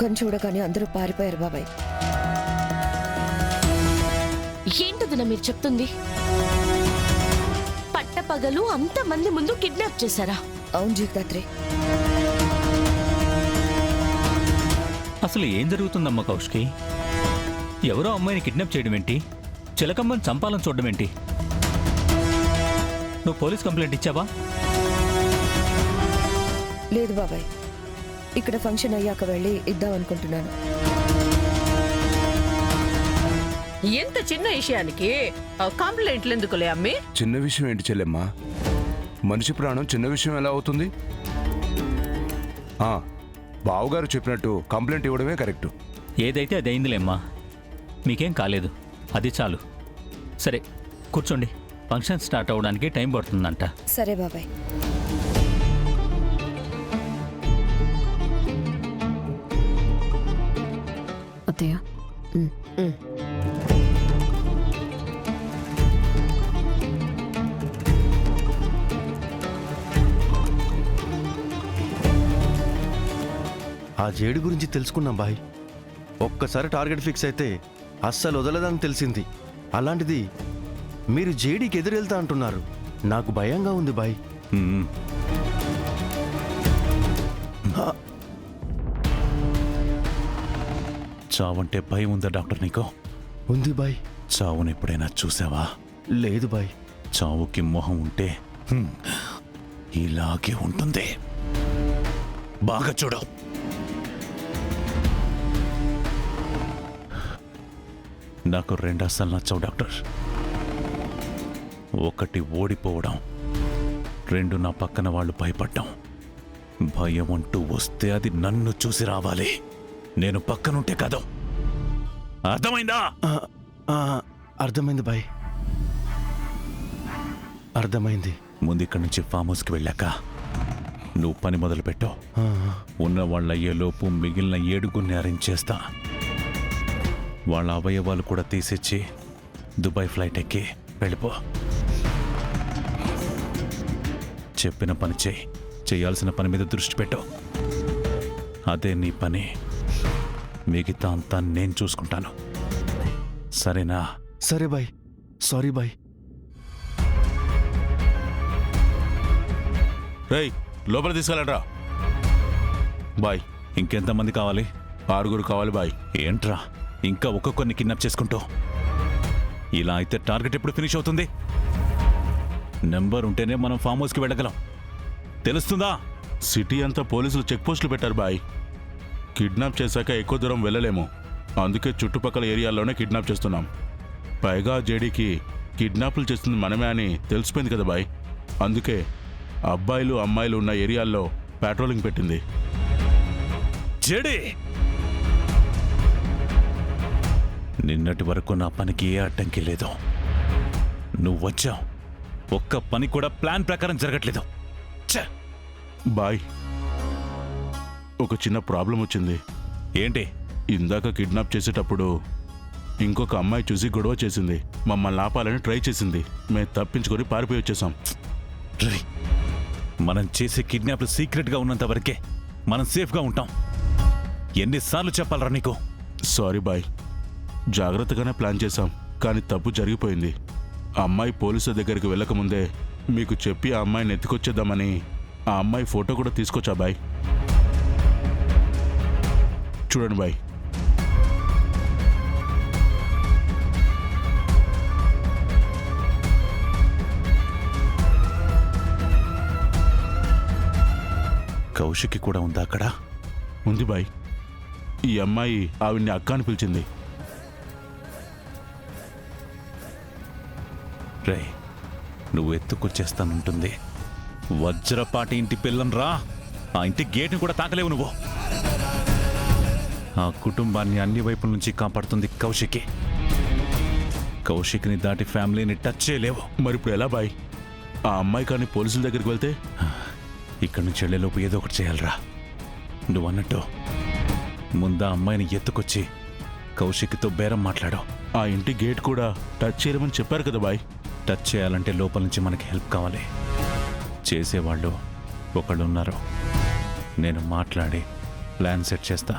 Gun చూడగానే అందరూ పారిపోయారు బాబాయ్. ఏంటదినా మీరు చెప్తుంది? పట్టపగలు అంతమంది ముందు కిడ్నాప్ చేశారా? అవును జగదాత్రి. అసలు ఏం జరుగుతుందమ్మా కౌశికి? ఎవరో అమ్మాయిని కిడ్నాప్ చేయడం ఏంటి? చిలకమ్మని చంపాలని చూడడం ఏంటి? నువ్వు పోలీస్ కంప్లైంట్ ఇచ్చావా? లేదు బాబాయ్, ఇక్కడ ఫంక్షన్ అయ్యాక వెళ్ళి ఇద్దాం అనుకుంటున్నాను. ఎంత చిన్న విషయానికి కంప్లైంట్లు ఎందుకులే అమ్మి? చిన్న విషయం ఏంటి చెల్లెమ్మా? మనిషి ప్రాణం చిన్న విషయం ఎలా అవుతుంది? బావగారు చెప్పినట్టు కంప్లైంట్ ఇవ్వడమే కరెక్టు. ఏదైతే అది అయిందిలేమ్మా, మీకేం కాలేదు, అది చాలు. సరే కూర్చోండి, ఫంక్షన్ స్టార్ట్ అవ్వడానికి టైం పడుతుందంట. సరే బాబాయ్. అత్తయ్య, ఆ జేడి గురించి తెలుసుకున్నాం బాయ్. ఒక్కసారి టార్గెట్ ఫిక్స్ అయితే అస్సలు వదలదని తెలిసింది. అలాంటిది మీరు జేడీకి ఎదురెళ్తా అంటున్నారు. నాకు భయంగా ఉంది బాయ్. చావంటే భయం ఉందా డాక్టర్ నీకు? ఉంది బాయ్. చావును ఎప్పుడైనా చూసావా? లేదు బాయ్. చావుకి మొహం ఉంటే ఇలాగే ఉంటుంది. బాగా చూడు. నాకు రెండు అస్సలు నచ్చవు డాక్టర్. ఒకటి ఓడిపోవడం, రెండు నా పక్కన వాళ్ళు భయపడ్డం. భయం అంటూ వస్తే అది నన్ను చూసి రావాలి, నేను పక్కనుంటే కాదు. అర్థమైందా? అర్థమైంది బాయ్, అర్థమైంది. ముందు ఇక్కడి నుంచి ఫామ్ హౌస్కి వెళ్ళాక నువ్వు పని మొదలుపెట్టు. ఉన్న వాళ్ళ అయ్యేలోపు మిగిలిన 7 అరేంజ్ చేస్తా. వాళ్ళ అవయవాలు కూడా తీసిచ్చి దుబాయ్ ఫ్లైట్ ఎక్కి వెళ్ళిపో. చెప్పిన పని చేయాల్సిన పని మీద దృష్టి పెట్టు. అదే నీ పని, మిగతా అంతా నేను చూసుకుంటాను. సరేనా? సరే బాయ్. Sorry bye. రేయ్, లోపల తీసుకెళ్ళండ్రా. బాయ్. ఇంకెంతమంది కావాలి? 6 కావాలి బాయ్. ఏంట్రా ఇంకా ఒక్కొక్కరిని కిడ్నాప్ చేసుకుంటూ? ఇలా అయితే టార్గెట్ ఎప్పుడు ఫినిష్ అవుతుంది? నెంబర్ ఉంటేనే మనం ఫామ్ హౌస్కి వెళ్ళగలం, తెలుస్తుందా? సిటీ అంతా పోలీసులు చెక్ పోస్టులు పెట్టారు బాయ్. కిడ్నాప్ చేశాక ఎక్కువ దూరం వెళ్ళలేము, అందుకే చుట్టుపక్కల ఏరియాల్లోనే కిడ్నాప్ చేస్తున్నాం. పైగా జేడీకి కిడ్నాప్లు చేస్తుంది మనమే అని తెలిసిపోయింది కదా బాయ్. అందుకే అబ్బాయిలు అమ్మాయిలు ఉన్న ఏరియాల్లో పెట్రోలింగ్ పెట్టింది. జేడీ, నిన్నటి వరకు నా పనికి ఏ అడ్డంకి లేదు. నువ్వు వచ్చావు, ఒక్క పని కూడా ప్లాన్ ప్రకారం జరగట్లేదు. బాయ్, ఒక చిన్న ప్రాబ్లం వచ్చింది. ఏంటి? ఇందాక కిడ్నాప్ చేసేటప్పుడు ఇంకొక అమ్మాయి చూసి గొడవ చేసింది. మమ్మల్ని ఆపాలని ట్రై చేసింది. మేము తప్పించుకొని పారిపోయి వచ్చేసాం. మనం చేసే కిడ్నాప్లు సీక్రెట్గా ఉన్నంత వరకే మనం సేఫ్గా ఉంటాం. ఎన్నిసార్లు చెప్పాలరా నీకు? సారీ బాయ్, జాగ్రత్తగానే ప్లాన్ చేశాం, కానీ తప్పు జరిగిపోయింది. ఆ అమ్మాయి పోలీసుల దగ్గరికి వెళ్ళకముందే మీకు చెప్పి ఆ అమ్మాయిని ఎత్తుకొచ్చేద్దామని ఆ అమ్మాయి ఫోటో కూడా తీసుకొచ్చా బాయ్. చూడండి బాయ్. కౌశికి కూడా ఉందా అక్కడ? ఉంది బాయ్. ఈ అమ్మాయి ఆవిడ్ని అక్క అని పిలిచింది. రే, నువ్వు ఎత్తుకొచ్చేస్తానుంటుంది. వజ్రపాటి ఇంటి పిల్లం రా. ఆ ఇంటి గేట్ని కూడా తాకలేవు నువ్వు. ఆ కుటుంబాన్ని అన్ని వైపుల నుంచి కాపాడుతుంది కౌశికి. కౌశిక్ని దాటి ఫ్యామిలీని టచ్ చేయలేవు. మరి ఇప్పుడు ఎలా బాయ్? ఆ అమ్మాయి కానీ పోలీసుల దగ్గరికి వెళ్తే? ఇక్కడి నుంచి వెళ్ళేలోపు ఏదో ఒకటి చేయాలరా. నువ్వు అన్నట్టు ముందా అమ్మాయిని ఎత్తుకొచ్చి కౌశిక్తో బేరం మాట్లాడు. ఆ ఇంటి గేట్ కూడా టచ్ చేయమని చెప్పారు కదా బాయ్. టచ్ చేయాలంటే లోపల నుంచి మనకి హెల్ప్ కావాలి. చేసేవాళ్ళు ఒకళ్ళు ఉన్నారు. నేను మాట్లాడి ప్లాన్ సెట్ చేస్తా.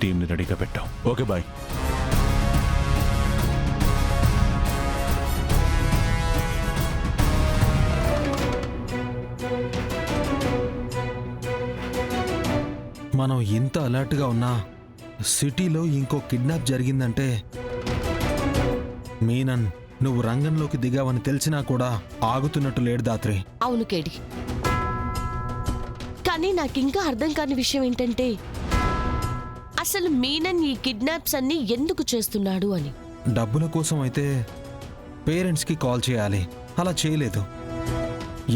టీంని రెడీగా పెట్టావు. Okay boy. మనం ఇంత అలర్ట్గా ఉన్నా సిటీలో ఇంకో కిడ్నాప్ జరిగిందంటే మీనన్ నువ్వు రంగంలోకి దిగావని తెలిసినా కూడా ఆగుతున్నట్టు లేడు దాత్రి. అవును కేడి, కానీ నాకింకా అర్థం కాని విషయం ఏంటంటే అసలు మీనన్ ఈ కిడ్నాప్స్ అన్ని ఎందుకు చేస్తున్నాడు అని. డబ్బుల కోసం అయితే పేరెంట్స్కి కాల్ చేయాలి, అలా చేయలేదు.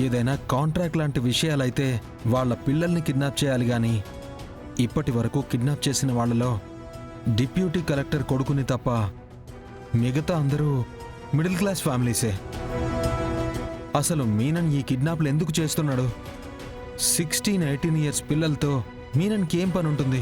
ఏదైనా కాంట్రాక్ట్ లాంటి విషయాలైతే వాళ్ళ పిల్లల్ని కిడ్నాప్ చేయాలి. కానీ ఇప్పటి వరకు కిడ్నాప్ చేసిన వాళ్ళలో డిప్యూటీ కలెక్టర్ కొడుకుని తప్ప మిగతా అందరూ మిడిల్ క్లాస్ ఫ్యామిలీసే. అసలు మీనన్ ఈ కిడ్నాప్లు ఎందుకు చేస్తున్నాడు? 16-18 ఇయర్స్ పిల్లలతో మీనన్కి ఏం పని ఉంటుంది?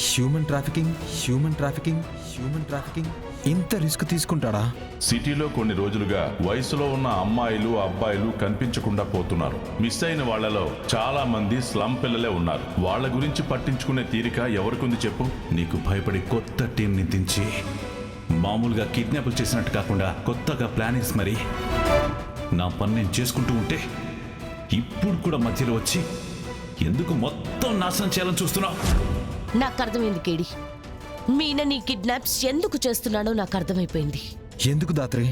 Human trafficking, human trafficking, human trafficking. ఇంత రిస్క్ తీసుకుంటాడా? సిటీలో కొన్ని రోజులుగా వయసులో ఉన్న అమ్మాయిలు అబ్బాయిలు కనిపించకుండా పోతున్నారు. మిస్ అయిన వాళ్లలో చాలా మంది స్లమ్ పిల్లలే ఉన్నారు. వాళ్ళ గురించి పట్టించుకునే తీరిక ఎవరికుంది చెప్పు? నీకు భయపడి కొత్త టీంని దించి మామూలుగా కిడ్నాపులు చేసినట్టు కాకుండా కొత్తగా ప్లానింగ్స్ మరి నా పని నేను చేసుకుంటూ ఉంటే ఇప్పుడు కూడా మధ్యలో వచ్చి ఎందుకు మొత్తం నాశనం చేయాలని చూస్తున్నావు? నాకు అర్థమైంది కేడి, మీనన్ ఈ కిడ్నాప్స్ ఎందుకు చేస్తున్నాడో నాకు అర్థమైపోయింది. ఎందుకు Dhatri?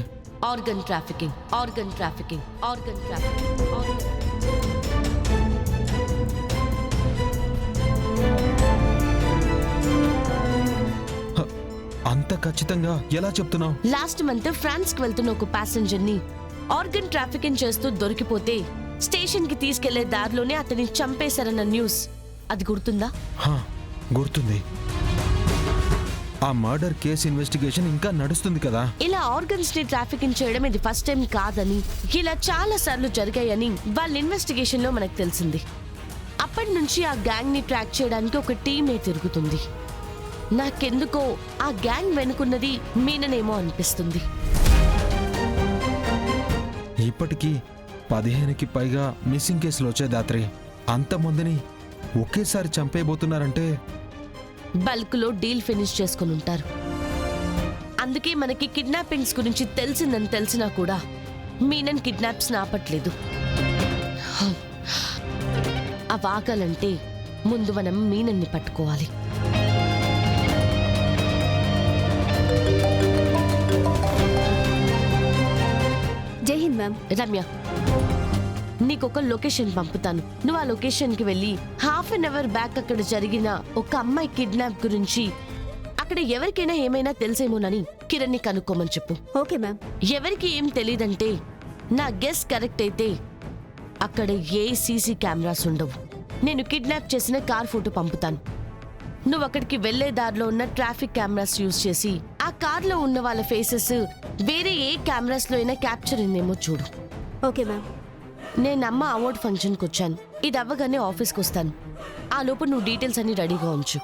Organ trafficking, organ trafficking, organ trafficking, organ. అంత ఖచ్చితంగా ఎలా చెప్తున్నావు? లాస్ట్ మంత్ ఫ్రాన్స్ కి వెళ్తున్న ఒక ప్యాసింజర్ ని ఆర్గన్ ట్రాఫికింగ్ చేస్తూ దొరికిపోతే స్టేషన్ కి తీసుకెళ్లే దారిలోనే అతన్ని చంపేశారన్న న్యూస్ అది గుర్తుందా? హా, గుర్తుంది. ఆ మర్డర్ కేసు ఇన్వెస్టిగేషన్ ఇంకా నడుస్తుంది కదా. ఇలా ఆర్గన్స్ ని ట్రాఫికింగ్ చేయడం ఇది ఫస్ట్ టైం కాదని, ఇలా చాలా సార్లు జరిగాయని వాళ్ళ ఇన్వెస్టిగేషన్ లో మనకు తెలిసింది. అప్పటి నుంచి ఆ గ్యాంగ్ ని ట్రాక్ చేయడానికి ఒక టీమే తిరుగుతుంది. నాకెందుకో ఆ గ్యాంగ్ వెనుకున్నది మీననేమో అనిపిస్తుంది. ఇప్పటికీ 15కి పైగా మిస్సింగ్ కేసులు వచ్చాయి దాత్రి. అంతమందిని ఒకేసారి చంపేయబోతున్నారంటే బల్క్ లో డీల్ ఫినిష్ చేసుకుని ఉంటారు. అందుకే మనకి కిడ్నాపింగ్స్ గురించి తెలిసిందని తెలిసినా కూడా మీనన్ కిడ్నాప్స్ ఆపట్లేదు. అవి ఆగాలంటే ముందు మనం మీనన్ని పట్టుకోవాలి. జై హింద్ మ్యామ్. రమ్య, నీకొక లొకేషన్ పంపుతాను. నువ్వు ఆ లొకేషన్కి వెళ్ళి హాఫ్ అన్ అవర్ బ్యాక్ అక్కడ జరిగిన ఒక అమ్మాయి కిడ్నాప్ గురించి అక్కడ ఎవరికైనా ఏమైనా తెలిసేమోనని కిరణ్ని కనుక్కోమని చెప్పు. Okay ma'am. ఎవరికి ఏం తెలీదంటే నా గెస్ కరెక్ట్ అయితే అక్కడ ఏ సీసీ కెమెరాస్ ఉండవు. నేను కిడ్నాప్ చేసిన కార్ ఫోటో పంపుతాను. నువ్వు అక్కడికి వెళ్లే దారిలో ఉన్న ట్రాఫిక్ కెమెరాస్ యూజ్ చేసి ఆ కార్లో ఉన్న వాళ్ళ ఫేసెస్ వేరే ఏ కెమెరాస్ లో అయినా క్యాప్చర్ అయిందేమో చూడు. Okay ma'am. నేను అమ్మ అవార్డ్ ఫంక్షన్కి వచ్చాను. ఇది అవ్వగానే ఆఫీస్కి వస్తాను. ఆ లోపు నువ్వు డీటెయిల్స్ అన్ని రెడీగా ఉంచు.